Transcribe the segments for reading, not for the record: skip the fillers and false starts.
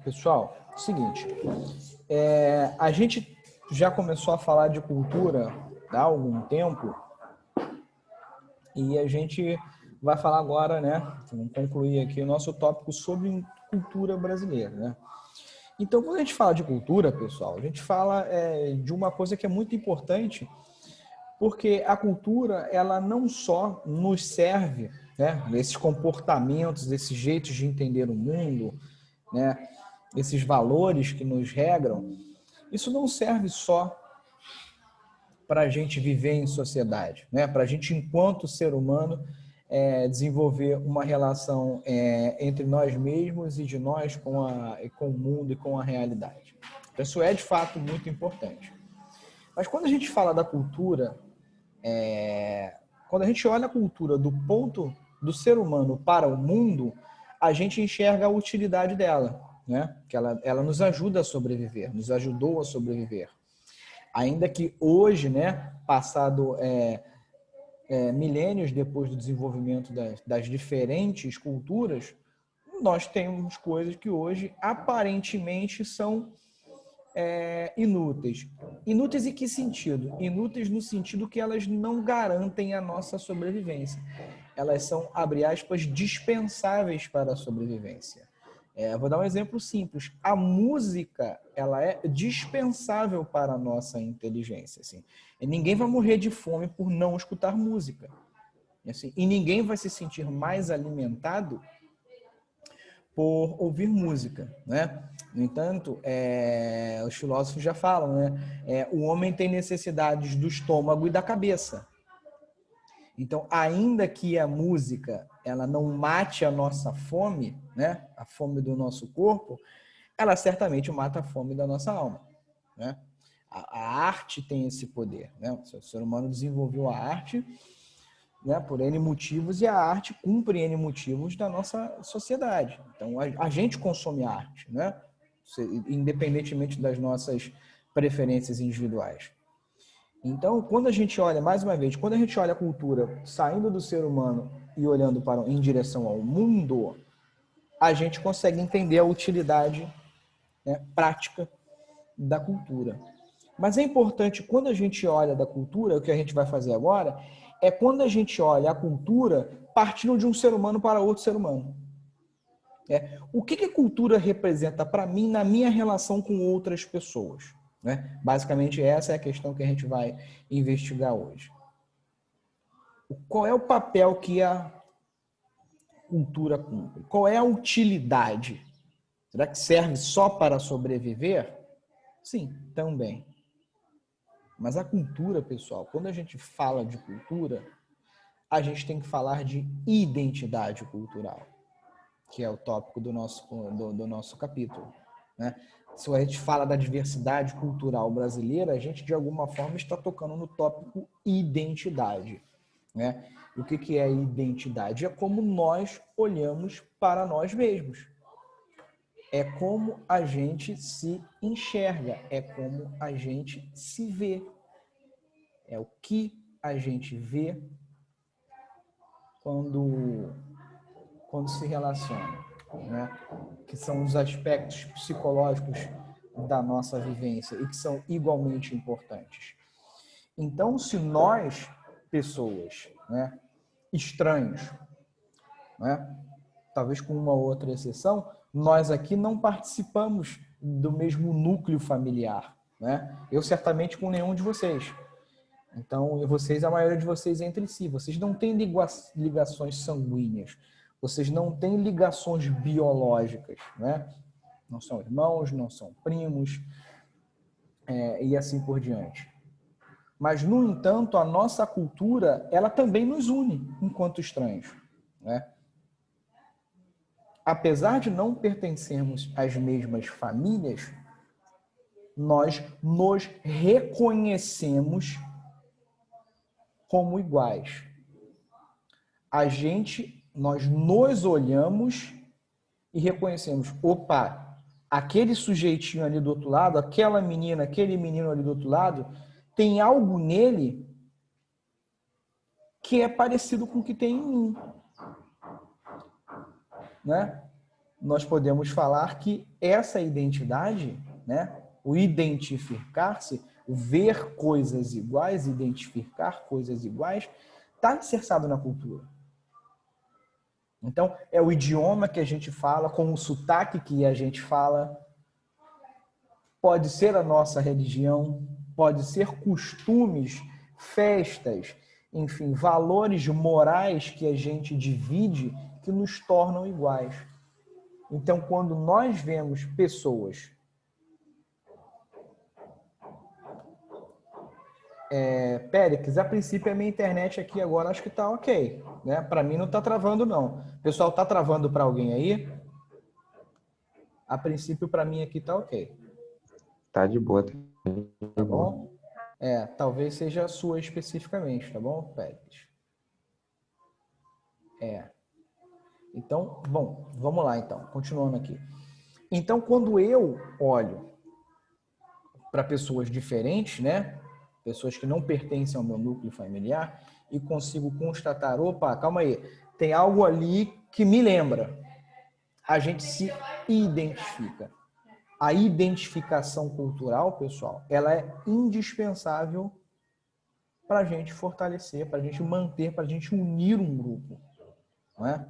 Pessoal, seguinte, a gente já começou a falar de cultura há algum tempo e a gente vai falar agora, né? Vamos concluir aqui o nosso tópico sobre cultura brasileira, né? Então, quando a gente fala de cultura, pessoal, a gente fala de uma coisa que é muito importante, porque a cultura, ela não só nos serve, né, nesses comportamentos, esses jeitos de entender o mundo, né, esses valores que nos regram, isso não serve só para a gente viver em sociedade, né, para a gente, enquanto ser humano, desenvolver uma relação entre nós mesmos e de nós com o mundo e com a realidade. Isso é, de fato, muito importante. Mas quando a gente fala da cultura, quando a gente olha a cultura do ponto do ser humano para o mundo, a gente enxerga a utilidade dela, né? Que ela nos ajuda a sobreviver, nos ajudou a sobreviver. Ainda que hoje, né, passado milênios depois do desenvolvimento das diferentes culturas, nós temos coisas que hoje aparentemente são inúteis. Inúteis em que sentido? Inúteis no sentido que elas não garantem a nossa sobrevivência. Elas são, abre aspas, dispensáveis para a sobrevivência. Vou dar um exemplo simples. A música, ela é dispensável para a nossa inteligência. Assim. E ninguém vai morrer de fome por não escutar música. Assim, e ninguém vai se sentir mais alimentado por ouvir música, né? No entanto, os filósofos já falam, né? O homem tem necessidades do estômago e da cabeça. Então, ainda que a música ela não mate a nossa fome, né? A fome do nosso corpo, ela certamente mata a fome da nossa alma, né? A arte tem esse poder, né? O ser humano desenvolveu a arte, né, por N motivos, e a arte cumpre N motivos da nossa sociedade. Então, a gente consome arte, né? Independentemente das nossas preferências individuais. Então, quando a gente olha, mais uma vez, quando a gente olha a cultura saindo do ser humano e olhando em direção ao mundo, a gente consegue entender a utilidade, né, prática da cultura. Mas é importante, quando a gente olha da cultura, o que a gente vai fazer agora, é quando a gente olha a cultura partindo de um ser humano para outro ser humano. O que a cultura representa para mim na minha relação com outras pessoas? Né? Basicamente, essa é a questão que a gente vai investigar hoje. Qual é o papel que a cultura cumpre? Qual é a utilidade? Será que serve só para sobreviver? Sim, também. Mas a cultura, pessoal, quando a gente fala de cultura, a gente tem que falar de identidade cultural, que é o tópico do nosso capítulo. Né? Se a gente fala da diversidade cultural brasileira, a gente, de alguma forma, está tocando no tópico identidade. Né? E o que é identidade? É como nós olhamos para nós mesmos. É como a gente se enxerga, é como a gente se vê. É o que a gente vê quando se relaciona, né? Que são os aspectos psicológicos da nossa vivência e que são igualmente importantes. Então, se nós, pessoas, né, estranhos, né, talvez com uma outra exceção, nós aqui não participamos do mesmo núcleo familiar, né? Eu certamente com nenhum de vocês. Então, vocês, a maioria de vocês entre si, vocês não têm ligações sanguíneas, vocês não têm ligações biológicas, né? Não são irmãos, não são primos, e assim por diante. Mas, no entanto, a nossa cultura, ela também nos une enquanto estranhos, né? Apesar de não pertencermos às mesmas famílias, nós nos reconhecemos como iguais. Nós nos olhamos e reconhecemos, opa, aquele sujeitinho ali do outro lado, aquela menina, aquele menino ali do outro lado, tem algo nele que é parecido com o que tem em mim. Né? nós podemos falar que essa identidade, né, o identificar-se, o ver coisas iguais, identificar coisas iguais, está alicerçado na cultura. Então, é o idioma que a gente fala, com o sotaque que a gente fala, pode ser a nossa religião, pode ser costumes, festas, enfim, valores morais que a gente divide que nos tornam iguais. Então, quando nós vemos pessoas... Péricles, a princípio a minha internet aqui agora acho que tá ok, né? Para mim não tá travando não. Pessoal, tá travando para alguém aí? A princípio para mim aqui tá ok. Tá de boa, tá bom? Talvez seja a sua especificamente, tá bom, Péricles? Então, bom, vamos lá então, continuando aqui. Então, quando eu olho para pessoas diferentes, né? Pessoas que não pertencem ao meu núcleo familiar e consigo constatar, opa, calma aí, tem algo ali que me lembra. A gente se identifica. A identificação cultural, pessoal, ela é indispensável para a gente fortalecer, para a gente manter, para a gente unir um grupo, não é?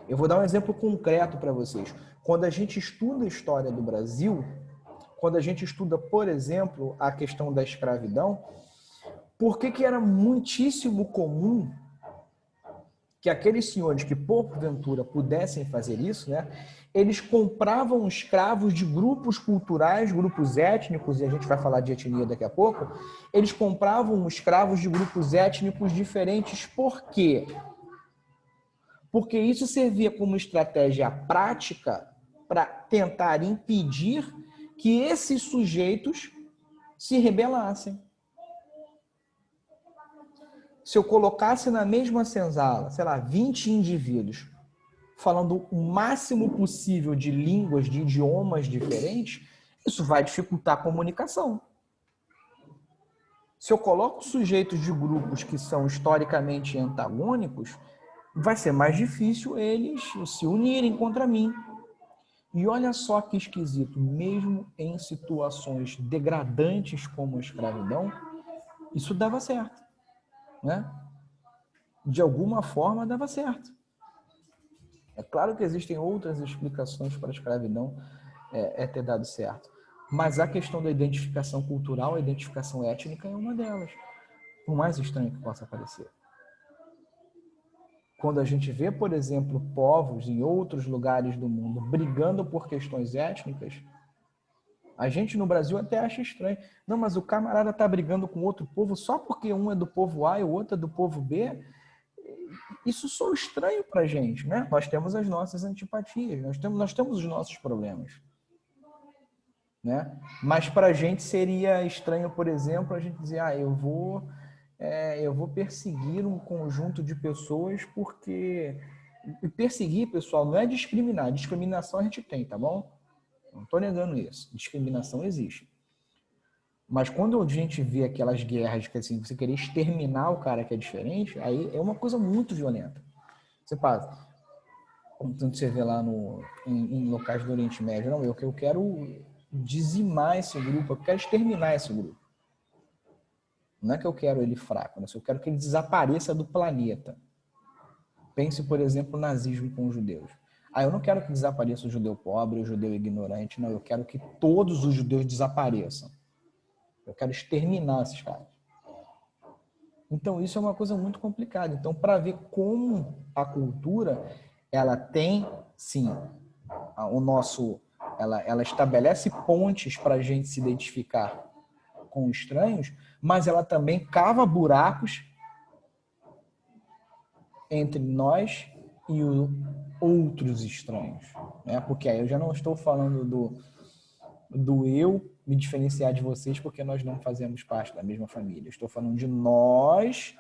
Eu vou dar um exemplo concreto para vocês. Quando a gente estuda a história do Brasil, quando a gente estuda, por exemplo, a questão da escravidão, por que era muitíssimo comum que aqueles senhores que, porventura, pudessem fazer isso, né, eles compravam escravos de grupos culturais, grupos étnicos, e a gente vai falar de etnia daqui a pouco, eles compravam escravos de grupos étnicos diferentes. Por quê? Porque isso servia como estratégia prática para tentar impedir que esses sujeitos se rebelassem. Se eu colocasse na mesma senzala, sei lá, 20 indivíduos, falando o máximo possível de línguas, de idiomas diferentes, isso vai dificultar a comunicação. Se eu coloco sujeitos de grupos que são historicamente antagônicos, vai ser mais difícil eles se unirem contra mim. E olha só que esquisito, mesmo em situações degradantes como a escravidão, isso dava certo, né? De alguma forma dava certo. É claro que existem outras explicações para a escravidão ter dado certo, mas a questão da identificação cultural, a identificação étnica é uma delas, por mais estranho que possa parecer. Quando a gente vê, por exemplo, povos em outros lugares do mundo brigando por questões étnicas, a gente no Brasil até acha estranho. Não, mas o camarada está brigando com outro povo só porque um é do povo A e o outro é do povo B. Isso soa estranho para a gente, né? Nós temos as nossas antipatias, nós temos os nossos problemas, né? Mas para a gente seria estranho, por exemplo, a gente dizer, eu vou perseguir um conjunto de pessoas porque... E perseguir, pessoal, não é discriminar. Discriminação a gente tem, tá bom? Não estou negando isso. Discriminação existe. Mas quando a gente vê aquelas guerras que assim, você querer exterminar o cara que é diferente, aí é uma coisa muito violenta. Você passa, tanto você vê lá em locais do Oriente Médio, não, eu quero dizimar esse grupo, eu quero exterminar esse grupo. Não é que eu quero ele fraco, né? Eu quero que ele desapareça do planeta. Pense, por exemplo, o nazismo com os judeus. Eu não quero que desapareça o judeu pobre, o judeu ignorante, não. Eu quero que todos os judeus desapareçam. Eu quero exterminar esses caras. Então, isso é uma coisa muito complicada. Então, para ver como a cultura, ela tem, sim, ela estabelece pontes para a gente se identificar com estranhos, mas ela também cava buracos entre nós e outros estranhos, né? Porque aí eu já não estou falando do eu me diferenciar de vocês porque nós não fazemos parte da mesma família. Eu estou falando de nós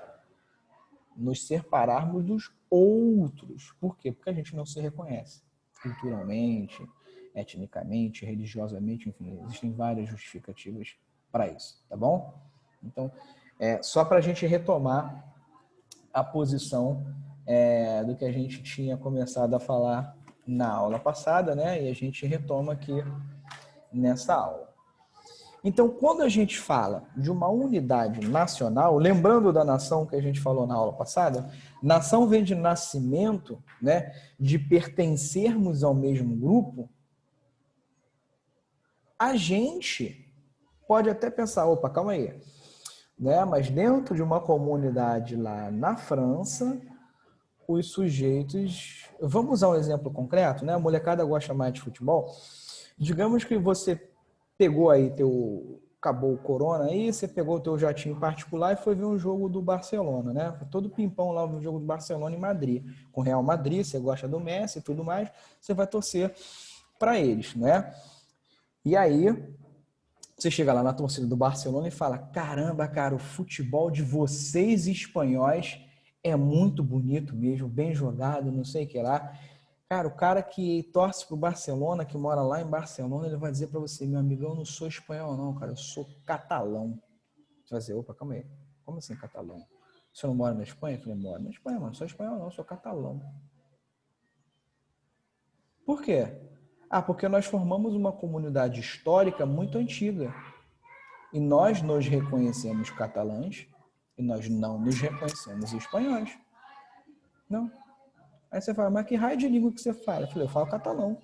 nos separarmos dos outros. Por quê? Porque a gente não se reconhece culturalmente, etnicamente, religiosamente, enfim, existem várias justificativas para isso, tá bom? Então, só para a gente retomar a posição do que a gente tinha começado a falar na aula passada, né? E a gente retoma aqui nessa aula. Então, quando a gente fala de uma unidade nacional, lembrando da nação que a gente falou na aula passada, nação vem de nascimento, né? De pertencermos ao mesmo grupo, a gente pode até pensar, opa, calma aí, né? Mas dentro de uma comunidade lá na França, os sujeitos... Vamos usar um exemplo concreto, né? A molecada gosta mais de futebol. Digamos que você pegou aí acabou o corona aí, você pegou o teu jatinho particular e foi ver um jogo do Barcelona, né? Todo pimpão lá no jogo do Barcelona em Madrid. Com o Real Madrid, você gosta do Messi e tudo mais, você vai torcer para eles, né? E aí, você chega lá na torcida do Barcelona e fala, caramba, cara, o futebol de vocês espanhóis é muito bonito mesmo, bem jogado, não sei o que lá. Cara, o cara que torce pro Barcelona, que mora lá em Barcelona, ele vai dizer para você, meu amigo, eu não sou espanhol não, cara, eu sou catalão. Você vai dizer, opa, calma aí, como assim catalão? Você não mora na Espanha? Eu falei, moro na Espanha, mano, não sou espanhol não, sou catalão. Por quê? Ah, porque nós formamos uma comunidade histórica muito antiga. E nós nos reconhecemos catalães e nós não nos reconhecemos espanhóis. Não. Aí você fala, mas que raio de língua que você fala? Eu falei, eu falo catalão.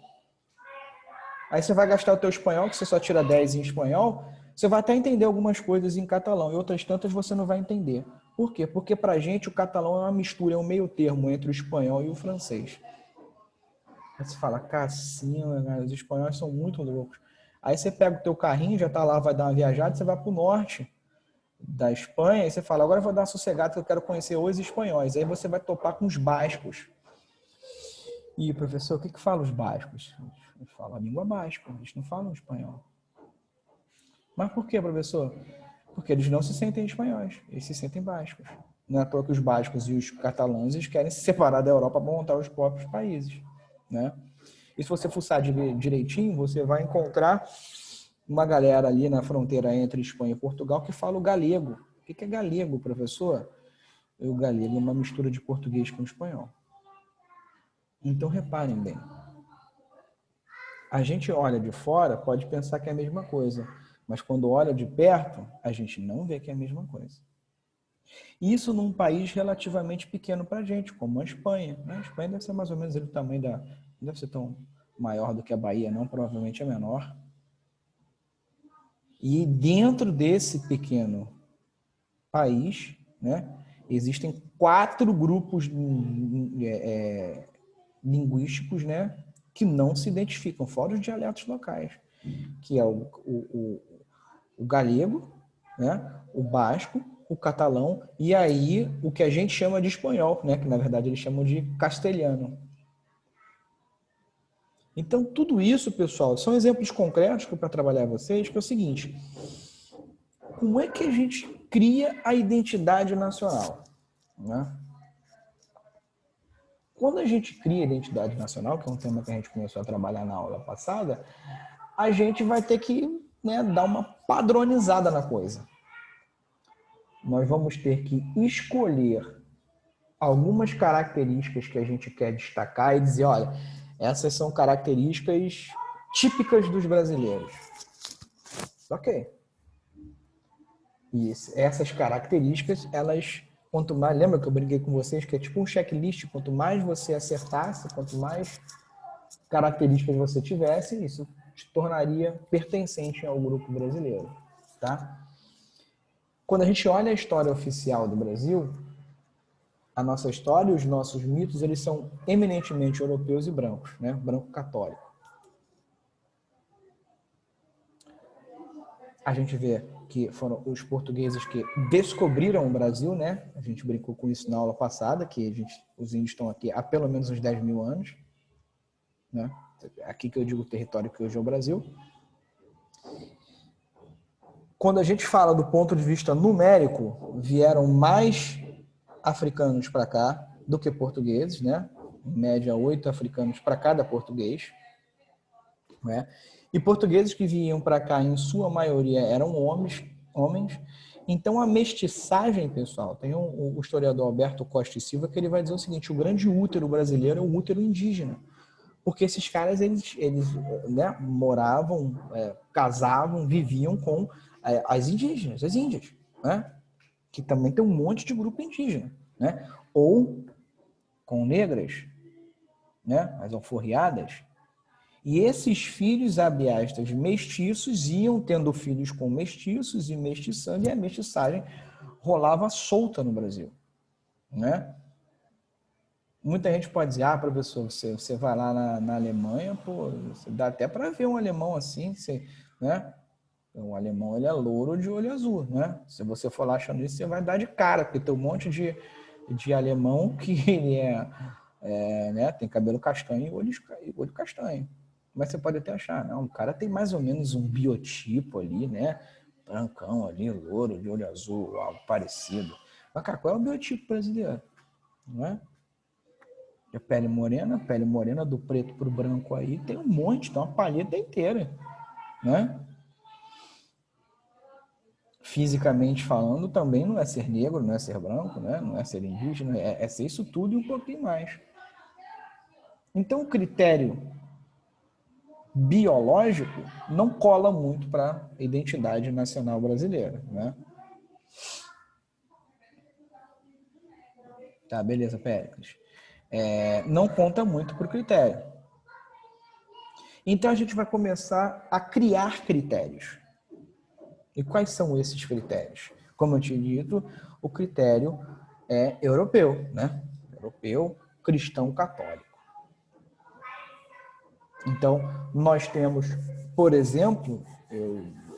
Aí você vai gastar o teu espanhol, que você só tira 10 em espanhol, você vai até entender algumas coisas em catalão e outras tantas você não vai entender. Por quê? Porque pra gente o catalão é uma mistura, é um meio termo entre o espanhol e o francês. Aí você fala, cacina, os espanhóis são muito loucos. Aí você pega o teu carrinho, já tá lá, vai dar uma viajada, você vai pro norte da Espanha, e você fala, agora eu vou dar uma sossegada que eu quero conhecer os espanhóis. Aí você vai topar com os bascos. E, professor, o que fala os bascos? Eles falam a língua basca, eles não falam espanhol. Mas por quê, professor? Porque eles não se sentem espanhóis, eles se sentem bascos. Não é à toa que os bascos e os catalães eles querem se separar da Europa para montar os próprios países, né? E se você fuçar direitinho, você vai encontrar uma galera ali na fronteira entre Espanha e Portugal que fala o galego. O que é galego, professor? O galego é uma mistura de português com espanhol. Então, reparem bem. A gente olha de fora, pode pensar que é a mesma coisa. Mas quando olha de perto, a gente não vê que é a mesma coisa. Isso num país relativamente pequeno para a gente, como a Espanha. A Espanha deve ser mais ou menos do tamanho da... Não deve ser tão maior do que a Bahia, não. Provavelmente é menor. E dentro desse pequeno país, né, existem 4 grupos linguísticos, né, que não se identificam, fora os dialetos locais, que é o galego, né, o basco, o catalão e aí o que a gente chama de espanhol, né, que na verdade eles chamam de castelhano. Então, tudo isso, pessoal, são exemplos concretos para trabalhar vocês, que é o seguinte: como é que a gente cria a identidade nacional, né? Quando a gente cria a identidade nacional, que é um tema que a gente começou a trabalhar na aula passada, a gente vai ter que, né, dar uma padronizada na coisa. Nós vamos ter que escolher algumas características que a gente quer destacar e dizer, olha, essas são características típicas dos brasileiros. Ok. E essas características, elas, quanto mais... Lembra que eu brinquei com vocês que é tipo um checklist, quanto mais você acertasse, quanto mais características você tivesse, isso te tornaria pertencente ao grupo brasileiro, tá? Quando a gente olha a história oficial do Brasil, a nossa história e os nossos mitos, eles são eminentemente europeus e brancos, né? Branco católico. A gente vê que foram os portugueses que descobriram o Brasil, né? A gente brincou com isso na aula passada, que os índios estão aqui há pelo menos uns 10 mil anos, né? Aqui que eu digo o território que hoje é o Brasil. Quando a gente fala do ponto de vista numérico, vieram mais africanos para cá do que portugueses, né? Em média, 8 africanos para cada português, né? E portugueses que vinham para cá, em sua maioria, eram homens. Então, a mestiçagem, pessoal, tem o historiador Alberto Costa e Silva que ele vai dizer o seguinte: o grande útero brasileiro é o útero indígena. Porque esses caras, eles né, moravam, casavam, viviam com as indígenas, as índias, né? Que também tem um monte de grupo indígena, né? Ou com negras, né? As alforriadas. E esses filhos, abre aspas, mestiços, iam tendo filhos com mestiços e mestiçando, e a mestiçagem rolava solta no Brasil, né? Muita gente pode dizer, professor, você vai lá na Alemanha, pô, dá até para ver um alemão assim, né? O alemão, ele é louro de olho azul, né? Se você for lá achando isso, você vai dar de cara, porque tem um monte de alemão que ele né, tem cabelo castanho e olho castanho. Mas você pode até achar, não, o cara tem mais ou menos um biotipo ali, né? Brancão ali, louro, de olho azul, algo parecido. Mas, cara, qual é o biotipo brasileiro? Não é? A pele morena do preto pro branco aí, tem um monte, tem uma palheta inteira, né? Fisicamente falando, também não é ser negro, não é ser branco, né? Não é ser indígena, é ser isso tudo e um pouquinho mais. Então, o critério biológico não cola muito para a identidade nacional brasileira, né? Tá, beleza, Péricles. Não conta muito para o critério. Então, a gente vai começar a criar critérios. E quais são esses critérios? Como eu tinha dito, o critério é europeu, né? Europeu, cristão, católico. Então, nós temos, por exemplo,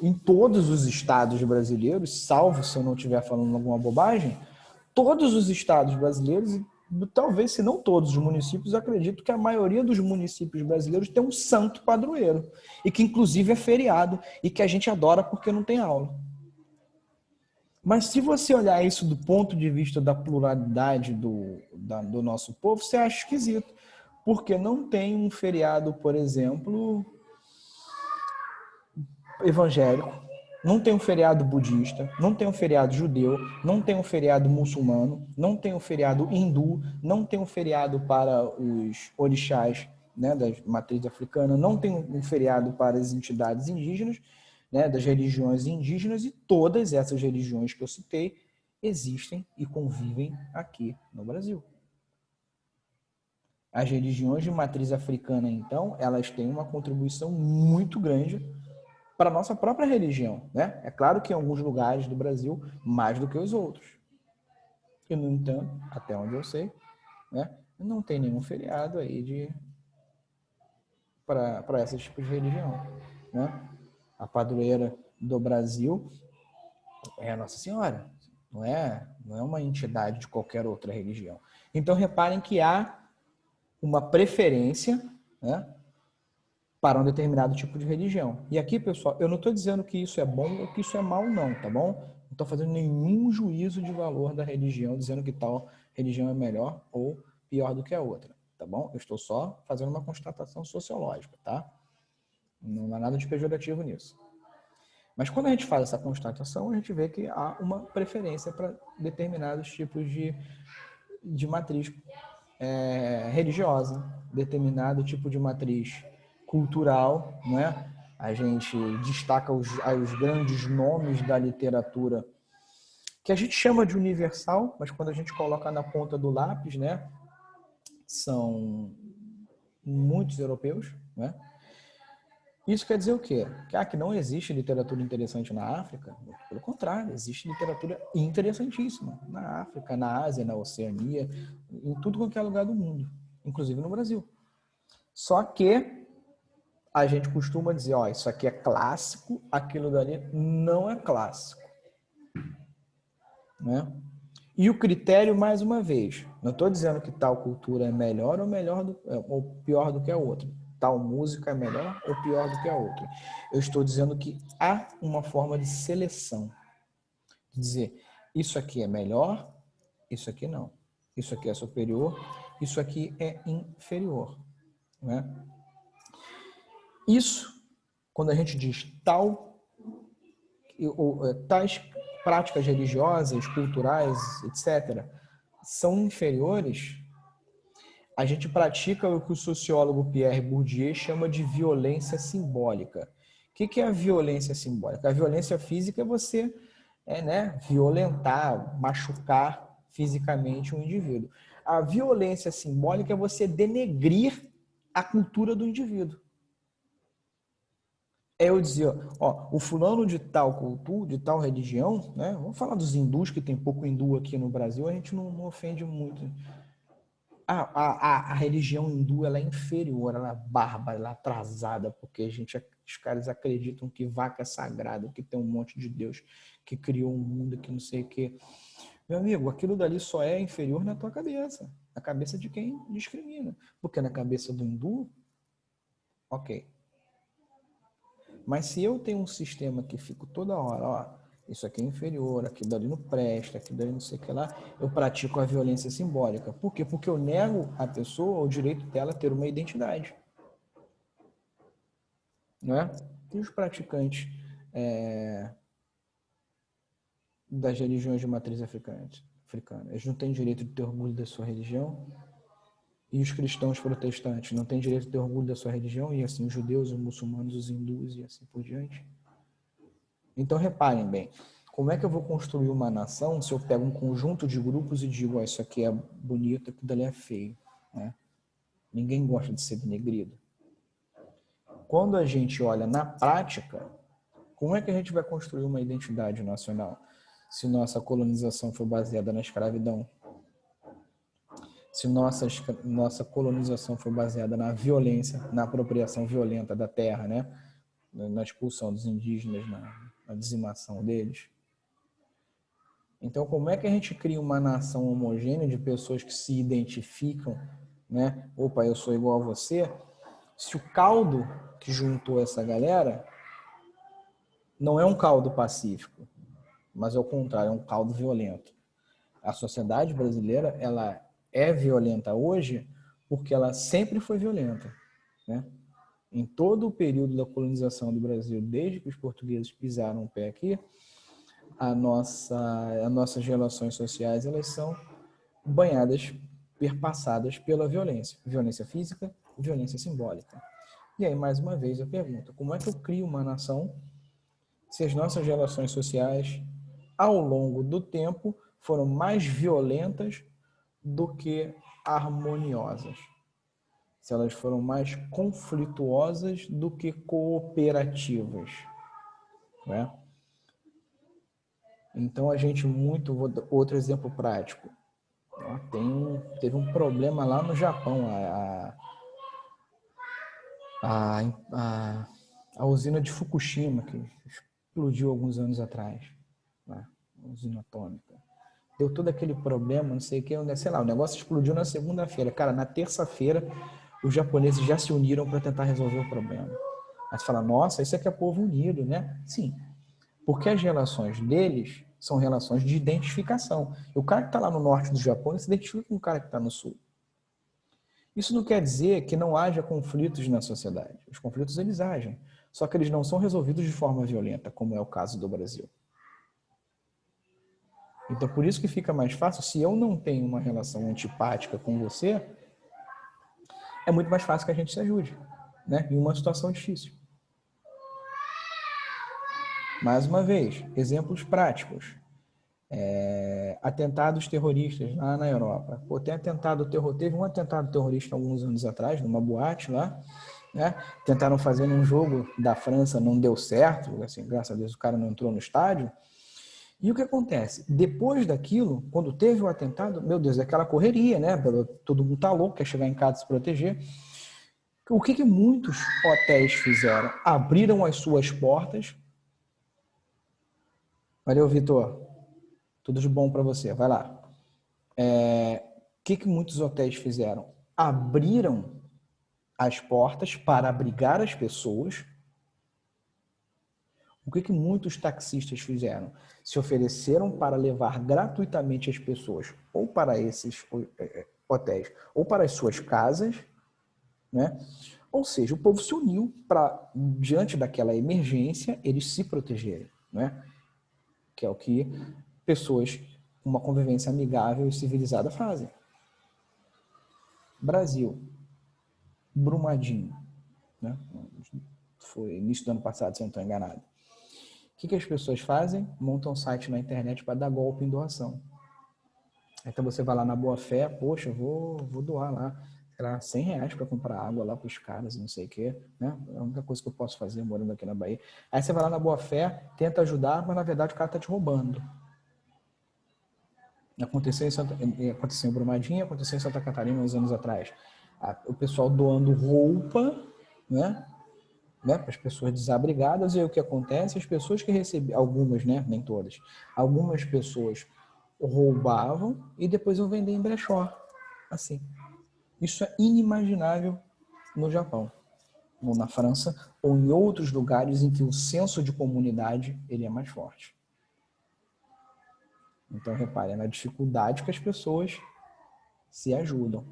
em todos os estados brasileiros, salvo se eu não estiver falando alguma bobagem, todos os estados brasileiros, talvez se não todos os municípios, acredito que a maioria dos municípios brasileiros tem um santo padroeiro, e que inclusive é feriado, e que a gente adora porque não tem aula. Mas se você olhar isso do ponto de vista da pluralidade do nosso povo, você acha esquisito. Porque não tem um feriado, por exemplo, evangélico, não tem um feriado budista, não tem um feriado judeu, não tem um feriado muçulmano, não tem um feriado hindu, não tem um feriado para os orixás, né, da matriz africana, não tem um feriado para as entidades indígenas, né, das religiões indígenas, e todas essas religiões que eu citei existem e convivem aqui no Brasil. As religiões de matriz africana, então, elas têm uma contribuição muito grande para a nossa própria religião, né? É claro que em alguns lugares do Brasil, mais do que os outros. E, no entanto, até onde eu sei, né, não tem nenhum feriado aí para esse tipo de religião, né? A padroeira do Brasil é a Nossa Senhora, não é uma entidade de qualquer outra religião. Então, reparem que há uma preferência, né, para um determinado tipo de religião. E aqui, pessoal, eu não estou dizendo que isso é bom ou que isso é mal, não, tá bom? Não estou fazendo nenhum juízo de valor da religião, dizendo que tal religião é melhor ou pior do que a outra, tá bom? Eu estou só fazendo uma constatação sociológica, tá? Não há nada de pejorativo nisso. Mas quando a gente faz essa constatação, a gente vê que há uma preferência para determinados tipos de matriz religiosa, determinado tipo de matriz cultural, né? A gente destaca os grandes nomes da literatura, que a gente chama de universal, mas quando a gente coloca na ponta do lápis, né, são muitos europeus, né? Isso quer dizer o quê? Que não existe literatura interessante na África? Pelo contrário, existe literatura interessantíssima na África, na Ásia, na Oceania, em tudo qualquer lugar do mundo, inclusive no Brasil. Só que a gente costuma dizer, isso aqui é clássico, aquilo dali não é clássico, né? E o critério, mais uma vez, não estou dizendo que tal cultura é melhor ou pior do que a outra. Tal música é melhor ou pior do que a outra. Eu estou dizendo que há uma forma de seleção. De dizer, isso aqui é melhor, isso aqui não. Isso aqui é superior, isso aqui é inferior, né? Isso, quando a gente diz tais práticas religiosas, culturais, etc., são inferiores, a gente pratica o que o sociólogo Pierre Bourdieu chama de violência simbólica. O que é a violência simbólica? A violência física é você violentar, machucar fisicamente um indivíduo. A violência simbólica é você denegrir a cultura do indivíduo. É eu dizer, ó, o fulano de tal cultura, de tal religião, né? Vamos falar dos hindus, que tem pouco hindu aqui no Brasil, a gente não ofende muito. A religião hindu, ela é inferior, ela é bárbara, ela é atrasada, porque os caras acreditam que vaca é sagrada, que tem um monte de Deus que criou um mundo, que não sei o quê. Meu amigo, aquilo dali só é inferior na tua cabeça, na cabeça de quem discrimina. Porque na cabeça do hindu, ok. Mas se eu tenho um sistema que fico toda hora, ó, isso aqui é inferior, aquilo dali não presta, aquilo dali não sei o que lá, eu pratico a violência simbólica. Por quê? Porque eu nego à pessoa o direito dela ter uma identidade. Não é? E os praticantes das religiões de matriz africana? Eles não têm direito de ter orgulho da sua religião? E os cristãos protestantes não têm direito de ter orgulho da sua religião? E assim, os judeus, os muçulmanos, os hindus e assim por diante? Então, reparem bem, como é que eu vou construir uma nação se eu pego um conjunto de grupos e digo, isso aqui é bonito, aquilo dali é feio, né? Ninguém gosta de ser denegrido. Quando a gente olha na prática, como é que a gente vai construir uma identidade nacional se nossa colonização foi baseada na escravidão? Se nossa colonização foi baseada na violência, na apropriação violenta da terra, né? Na expulsão dos indígenas, na dizimação deles? Então, como é que a gente cria uma nação homogênea de pessoas que se identificam, né? Opa, eu sou igual a você, se o caldo que juntou essa galera não é um caldo pacífico, mas ao contrário, é um caldo violento. A sociedade brasileira, ela é violenta hoje porque ela sempre foi violenta, né? Em todo o período da colonização do Brasil, desde que os portugueses pisaram o pé aqui, as nossas relações sociais, elas são banhadas, perpassadas pela violência. Violência física, violência simbólica. E aí, mais uma vez, eu pergunto, como é que eu crio uma nação se as nossas relações sociais, ao longo do tempo, foram mais violentas do que harmoniosas? Se elas foram mais conflituosas do que cooperativas, né? Então, a gente outro exemplo prático. Teve um problema lá no Japão, a usina de Fukushima, que explodiu alguns anos atrás, né? A usina atômica. Deu todo aquele problema, não sei o que, sei lá, o negócio explodiu na segunda-feira. Cara, na terça-feira, os japoneses já se uniram para tentar resolver o problema. Aí você fala, nossa, isso aqui é povo unido, né? Sim, porque as relações deles são relações de identificação. E o cara que está lá no norte do Japão se identifica com o cara que está no sul. Isso não quer dizer que não haja conflitos na sociedade. Os conflitos, eles agem. Só que eles não são resolvidos de forma violenta, como é o caso do Brasil. Então, por isso que fica mais fácil, se eu não tenho uma relação antipática com você, é muito mais fácil que a gente se ajude, né? Em uma situação difícil. Mais uma vez, exemplos práticos. Atentados terroristas lá na Europa. Pô, teve um atentado terrorista alguns anos atrás, numa boate lá, né? Tentaram fazer num jogo da França, não deu certo, assim, graças a Deus o cara não entrou no estádio. E o que acontece? Depois daquilo, quando teve o atentado, meu Deus, aquela correria, né? Todo mundo tá louco, quer chegar em casa e se proteger. O que muitos hotéis fizeram? Abriram as suas portas. Valeu, Vitor. Tudo de bom para você. Vai lá. O que muitos hotéis fizeram? Abriram as portas para abrigar as pessoas. O que muitos taxistas fizeram? Se ofereceram para levar gratuitamente as pessoas ou para esses hotéis ou para as suas casas, né? Ou seja, o povo se uniu para, diante daquela emergência, eles se protegerem, né? Que é o que pessoas com uma convivência amigável e civilizada fazem. Brasil, Brumadinho, né? Foi início do ano passado, se eu não estou enganado. O que as pessoas fazem? Montam um site na internet para dar golpe em doação. Então você vai lá na boa fé, poxa, vou doar lá, sei lá, R$100 para comprar água lá para os caras, não sei o quê, né? É a única coisa que eu posso fazer morando aqui na Bahia. Aí você vai lá na boa fé, tenta ajudar, mas na verdade o cara está te roubando. Aconteceu em Brumadinho, aconteceu em Santa Catarina uns anos atrás. O pessoal doando roupa, né? Para as pessoas desabrigadas, e aí o que acontece? As pessoas que recebiam, algumas, né? Nem todas, algumas pessoas roubavam e depois iam vender em brechó. Assim. Isso é inimaginável no Japão, ou na França, ou em outros lugares em que o senso de comunidade ele é mais forte. Então, repare, é na dificuldade que as pessoas se ajudam.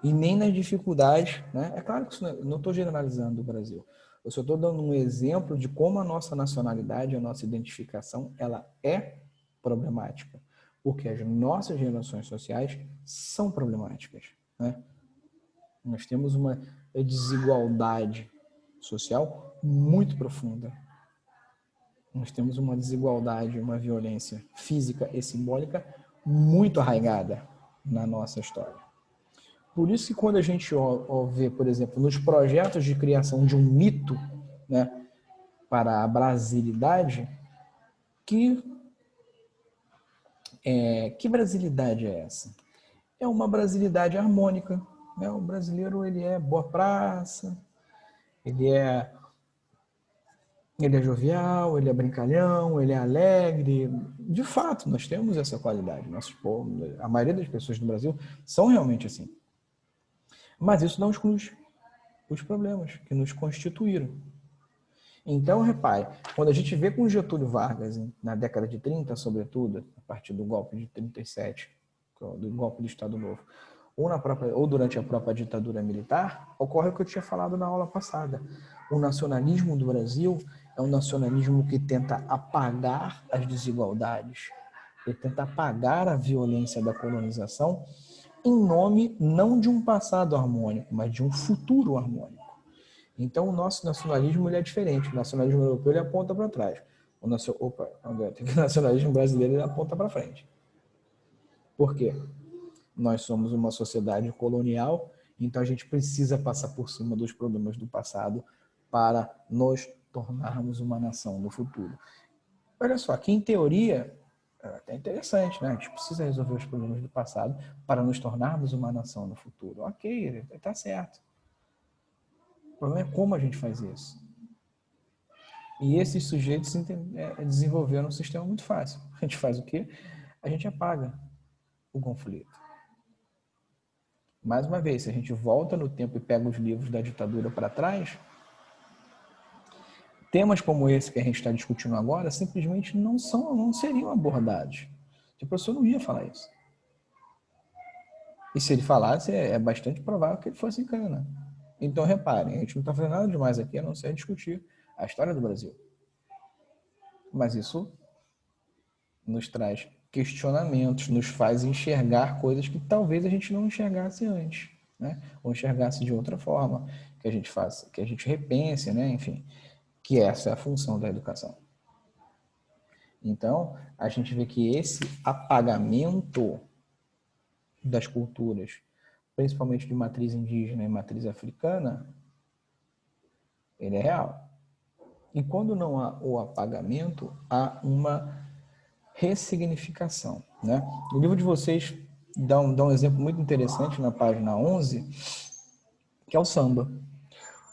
E nem nas dificuldades, né? É claro que isso não estou generalizando o Brasil. Eu só estou dando um exemplo de como a nossa nacionalidade, a nossa identificação, ela é problemática. Porque as nossas relações sociais são problemáticas, né? Nós temos uma desigualdade social muito profunda. Nós temos uma desigualdade, uma violência física e simbólica muito arraigada na nossa história. Por isso que quando a gente vê, por exemplo, nos projetos de criação de um mito, né, para a brasilidade, que brasilidade é essa? É uma brasilidade harmônica. Né? O brasileiro ele é boa praça, ele é jovial, ele é brincalhão, ele é alegre. De fato, nós temos essa qualidade. Nossos povos, a maioria das pessoas no Brasil são realmente assim. Mas isso não exclui os problemas que nos constituíram. Então, repare, quando a gente vê com Getúlio Vargas, na década de 30, sobretudo, a partir do golpe de 37, do golpe do Estado Novo, ou durante a própria ditadura militar, ocorre o que eu tinha falado na aula passada. O nacionalismo do Brasil é um nacionalismo que tenta apagar as desigualdades, ele tenta apagar a violência da colonização em nome não de um passado harmônico, mas de um futuro harmônico. Então, o nosso nacionalismo ele é diferente. O nacionalismo europeu ele aponta para trás. O nacionalismo brasileiro ele aponta para frente. Por quê? Nós somos uma sociedade colonial, então a gente precisa passar por cima dos problemas do passado para nos tornarmos uma nação no futuro. Olha só, aqui em teoria, é até interessante, né? A gente precisa resolver os problemas do passado para nos tornarmos uma nação no futuro. Ok, está certo. O problema é como a gente faz isso. E esses sujeitos desenvolveram um sistema muito fácil. A gente faz o quê? A gente apaga o conflito. Mais uma vez, se a gente volta no tempo e pega os livros da ditadura para trás, temas como esse que a gente está discutindo agora simplesmente não seriam abordados. O professor não ia falar isso. E se ele falasse, é bastante provável que ele fosse encana. Então, reparem, a gente não está fazendo nada demais aqui, a não ser discutir a história do Brasil. Mas isso nos traz questionamentos, nos faz enxergar coisas que talvez a gente não enxergasse antes, né? Ou enxergasse de outra forma, que a gente faça, que a gente repense, né? Enfim, que essa é a função da educação. Então, a gente vê que esse apagamento das culturas, principalmente de matriz indígena e matriz africana, ele é real. E quando não há o apagamento, há uma ressignificação. Né? O livro de vocês dá um exemplo muito interessante na página 11, que é o samba.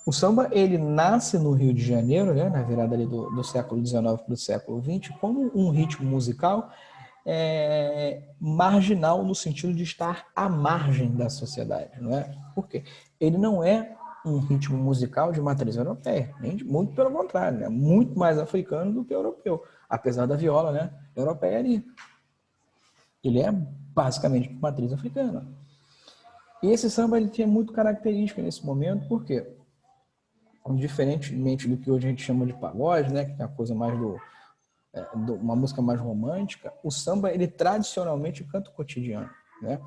O samba, ele nasce no Rio de Janeiro, né, na virada ali do século XIX para o século XX, como um ritmo musical marginal no sentido de estar à margem da sociedade. Não é? Por quê? Ele não é um ritmo musical de matriz europeia, muito pelo contrário, né? Muito mais africano do que europeu, apesar da viola, né, europeia ali. Ele é basicamente de matriz africana. E esse samba ele tinha muito característica nesse momento, por quê? Diferentemente do que hoje a gente chama de pagode, né, que é a coisa mais uma música mais romântica, o samba ele tradicionalmente canta o cotidiano, né?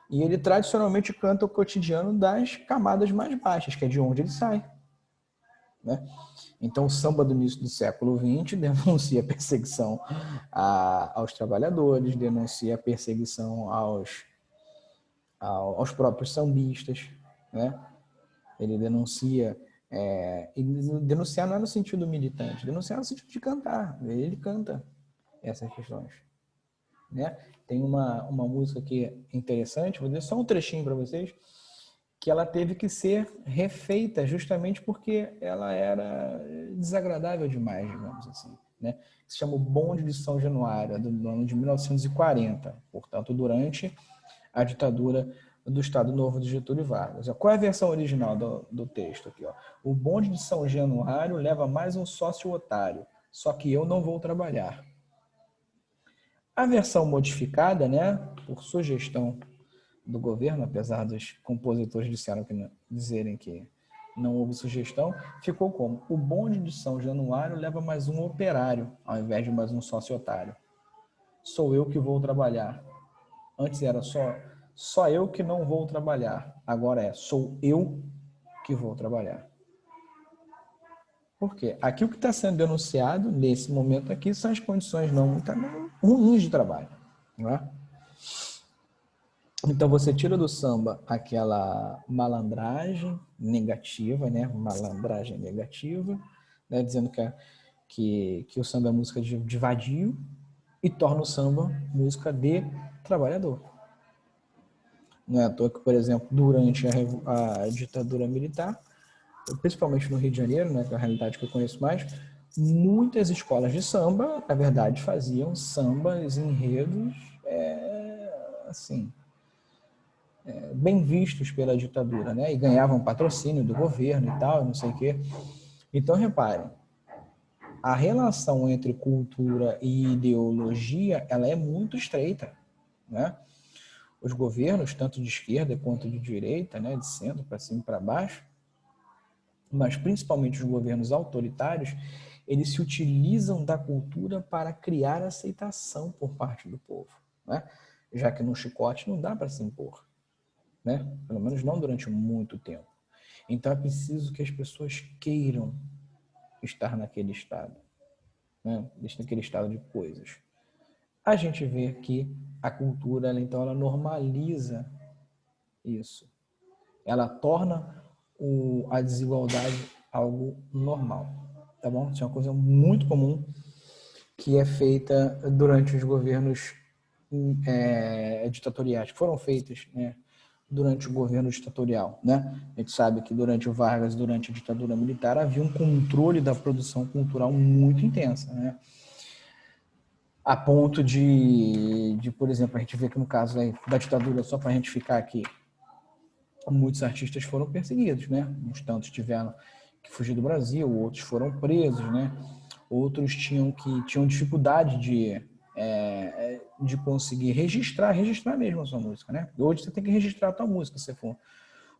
E ele tradicionalmente canta o cotidiano das camadas mais baixas, que é de onde ele sai, né? Então, o samba do início do século XX denuncia a perseguição aos trabalhadores, denuncia a perseguição aos próprios sambistas, né? Ele denuncia, e denunciar não é no sentido militante, denunciar no sentido de cantar. Ele canta essas questões, né? Tem uma música que é interessante, vou dizer só um trechinho para vocês, que ela teve que ser refeita justamente porque ela era desagradável demais, digamos assim, né? Se chama o Bonde de São Januário, do ano de 1940, portanto, durante a ditadura do Estado Novo de Getúlio Vargas. Qual é a versão original do texto aqui? Ó? O bonde de São Januário leva mais um sócio otário, só que eu não vou trabalhar. A versão modificada, né, por sugestão do governo, apesar dos compositores dizerem que não houve sugestão, ficou como: o bonde de São Januário leva mais um operário, ao invés de mais um sócio otário. Sou eu que vou trabalhar. Antes era só eu que não vou trabalhar. Agora sou eu que vou trabalhar. Por quê? Aqui o que está sendo denunciado nesse momento aqui são as condições não muito ruins de trabalho. Não é? Então você tira do samba aquela malandragem negativa, né? Malandragem negativa, né? Dizendo que o samba é música de vadio, e torna o samba música de trabalhador. Não é à toa que, por exemplo, durante a ditadura militar, principalmente no Rio de Janeiro, né, que é a realidade que eu conheço mais, muitas escolas de samba, na verdade, faziam sambas, enredos, assim, bem vistos pela ditadura, né? E ganhavam patrocínio do governo e tal, não sei o quê. Então, reparem, a relação entre cultura e ideologia, ela é muito estreita, né? Os governos, tanto de esquerda quanto de direita, né, de centro para cima e para baixo, mas principalmente os governos autoritários, eles se utilizam da cultura para criar aceitação por parte do povo, né? Já que no chicote não dá para se impor, né? Pelo menos não durante muito tempo. Então é preciso que as pessoas queiram estar naquele estado, né? Naquele estado de coisas. A gente vê que a cultura, então, ela normaliza isso. Ela torna a desigualdade algo normal, tá bom? Isso é uma coisa muito comum que é feita durante os governos ditatoriais, que foram feitas, né, durante o governo ditatorial, né? A gente sabe que durante o Vargas, durante a ditadura militar, havia um controle da produção cultural muito intensa, né? A ponto por exemplo, a gente vê que no caso da ditadura, só para a gente ficar aqui, muitos artistas foram perseguidos, né? Uns tantos tiveram que fugir do Brasil, outros foram presos, né? Outros tinham dificuldade de conseguir registrar mesmo a sua música, né? Hoje você tem que registrar a tua música se for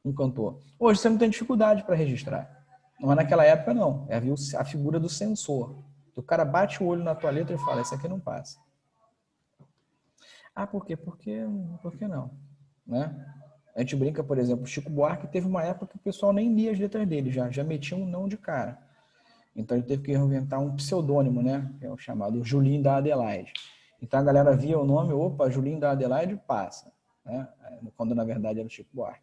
um cantor. Hoje você não tem dificuldade para registrar. Mas naquela época não. Havia a figura do censor. O cara bate o olho na tua letra e fala: isso aqui não passa. Ah, por quê? Por que não? Né? A gente brinca, por exemplo, o Chico Buarque teve uma época que o pessoal nem lia as letras dele, já metia um não de cara. Então ele teve que inventar um pseudônimo, né? Que é o chamado Julinho da Adelaide. Então a galera via o nome, opa, Julinho da Adelaide passa, né? Quando na verdade era o Chico Buarque.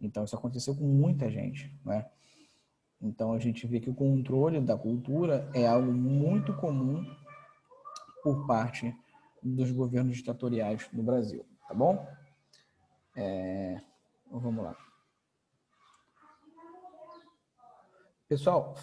Então isso aconteceu com muita gente, né? Então a gente vê que o controle da cultura é algo muito comum por parte dos governos ditatoriais no Brasil, tá bom? Vamos lá. Pessoal,